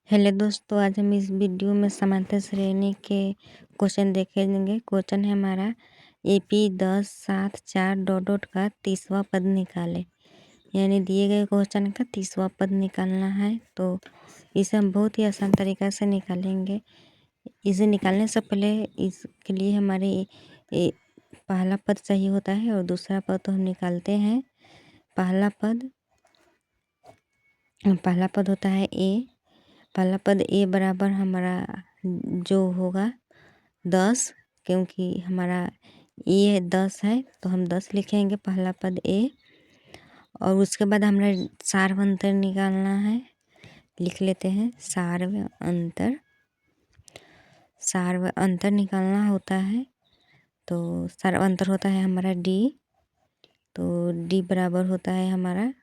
Hello दोस्तों, आज हम इस वीडियो में समांतर श्रेणी के क्वेश्चन देखेंगे। क्वेश्चन है हमारा AP 10 7 4 डॉट डॉट का 30वां पद निकाले। यानी दिए गए क्वेश्चन का 30वां पद निकालना है। तो इसे हम बहुत ही आसान तरीक़ा से निकालेंगे। इसे निकालने से पहले इसके लिए हमारे पहला पद चाहिए होता है और दूसरा पद तो हम निकालते हैं। पहला पद होता है A। पहला पद A बराबर हमारा जो होगा 10, क्योंकि हमारा ये 10 है तो हम 10 लिखेंगे पहला पद A। और उसके बाद हमें सार्व अंतर निकालना है। लिख लेते हैं सार्व अंतर निकालना होता है। तो सार्व अंतर होता है हमारा D। तो D बराबर होता है हमारा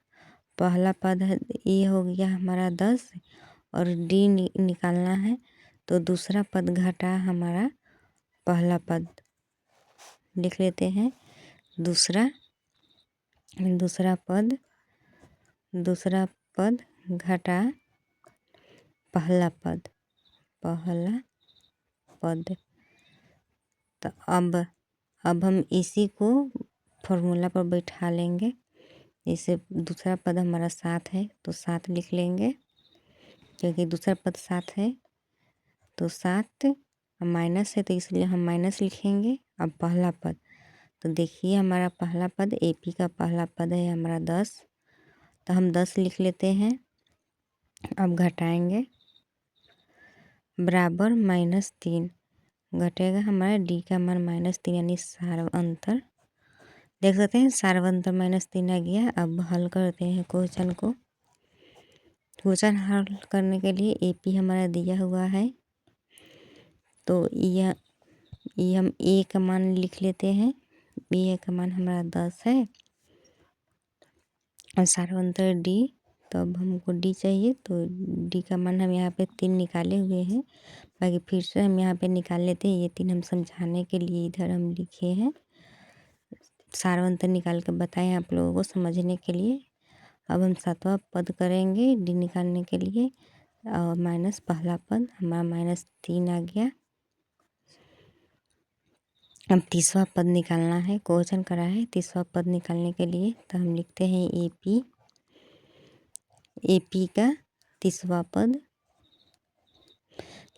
पहला पद ये हो गया हमारा 10 और D निकालना है। तो दूसरा पद घटा हमारा पहला पद। लिख लेते हैं दूसरा पद घटा पहला पद। तो अब हम इसी को फॉर्मूला पर बैठा लेंगे। इसे दूसरा पद हमारा 7 है तो 7 लिख लेंगे, क्योंकि दूसरा पद 7 है। तो 7 माइनस है तो इसलिए हम माइनस लिखेंगे। अब पहला पद, तो देखिए हमारा पहला पद AP का पहला पद है हमारा 10, तो हम 10 लिख लेते हैं। अब घटाएंगे बराबर -3 घटेगा हमारा D का मान -3, यानी सार्व अंतर। देख सकते हैं सार्व अंतर -3 आ गया। अब हल करते हैं क्वेश्चन को। क्वेश्चन हल करने के लिए AP हमारा दिया हुआ है, तो यह हम A का मान लिख लेते हैं। A का मान हमारा 10 है और सार्व अंतर D। तो अब हमको D चाहिए, तो D का मान हम यहाँ पे 3 निकाले हुए हैं। बाकी फिर से हम यहाँ पे निकाल लेते हैं। ये 3 हम समझाने के लिए इधर हम लिखे हैं। सार्व अंतर निकाल के बताएं आप लोगों को समझने के लिए। अब हम 7वां पद करेंगे D निकालने के लिए, और माइनस पहला पद हमारा -3 आ गया। अब 30वां पद निकालना है। क्वेश्चन करा है 30वां पद निकालने के लिए, तो हम लिखते हैं AP का 30वां पद।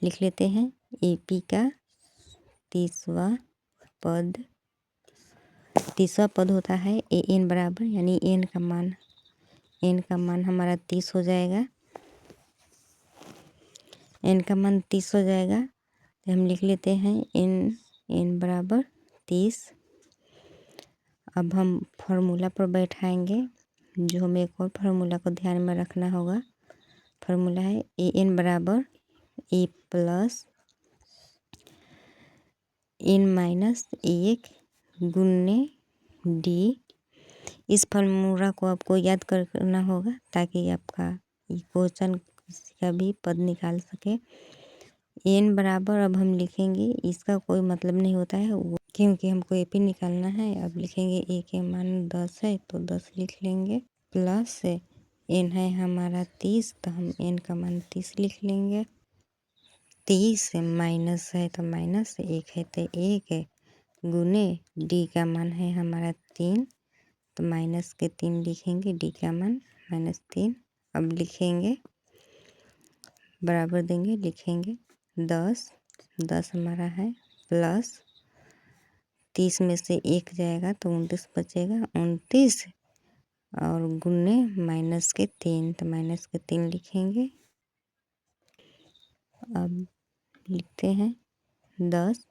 लिख लेते हैं AP का 30वां पद। 30वां पद होता है AN बराबर, यानी N का मान हमारा 30 हो जाएगा। N का मान 30 हो जाएगा, तो हम लिख लेते हैं N बराबर 30। अब हम फार्मूला पर बैठाएंगे, जो हमें एक और फार्मूला को ध्यान में रखना होगा। फार्मूला है AN बराबर A plus N minus 1 गुन्ने D। इस फार्मूला को आपको याद करना होगा, ताकि आपका ये क्वेश्चन का भी पद निकाल सके। N बराबर अब हम लिखेंगे, इसका कोई मतलब नहीं होता है वो, क्योंकि हमको AP निकालना है। अब लिखेंगे A के मान 10 है तो 10 लिख लेंगे, प्लस N है हमारा 30, तो हम N का मान 30 लिख लेंगे। 30 माइनस है तो माइनस, 1 है तो 1 है, गुने D का मान है हमारा 3, तो माइनस के 3 लिखेंगे। D का मान -3। अब लिखेंगे बराबर देंगे, लिखेंगे 10 हमारा है, प्लस 30 में से 1 जाएगा तो 29 बचेगा, 29 और गुने माइनस के 3, तो माइनस के 3 लिखेंगे। अब लिखते हैं 10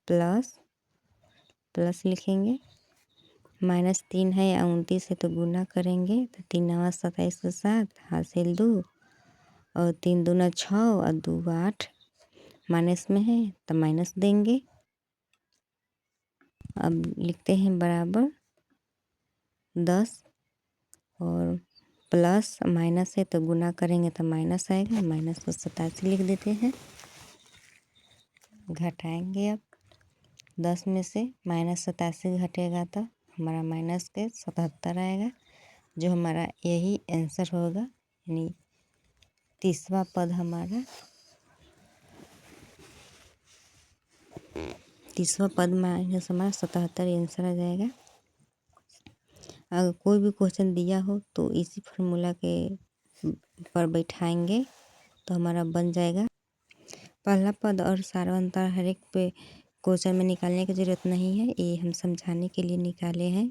प्लस लिखेंगे, -3 है या 29 है तो गुना करेंगे, तो 3 नवा 27 के साथ हासिल 2 और 3 दूना 6 और 2 8, माइनस में है तो माइनस देंगे। अब लिखते हैं बराबर 10 और प्लस माइनस है तो गुना करेंगे तो माइनस आएगा, माइनस को 87 लिख देते हैं। घटाएंगे अब 10 में से -87 घटेगा तो हमारा माइनस के 77 आएगा, जो हमारा यही आंसर होगा, यानी तीसरा पद हमारा माइनस हमारा 77 आंसर आ जाएगा। अगर कोई भी क्वेश्चन दिया हो तो इसी फार्मूला के पर बैठाएंगे तो हमारा बन जाएगा। पहला पद और सारा अंतर हर एक पे क्वेश्चन में निकालने की ज़रूरत नहीं है, ये हम समझाने के लिए निकाले हैं।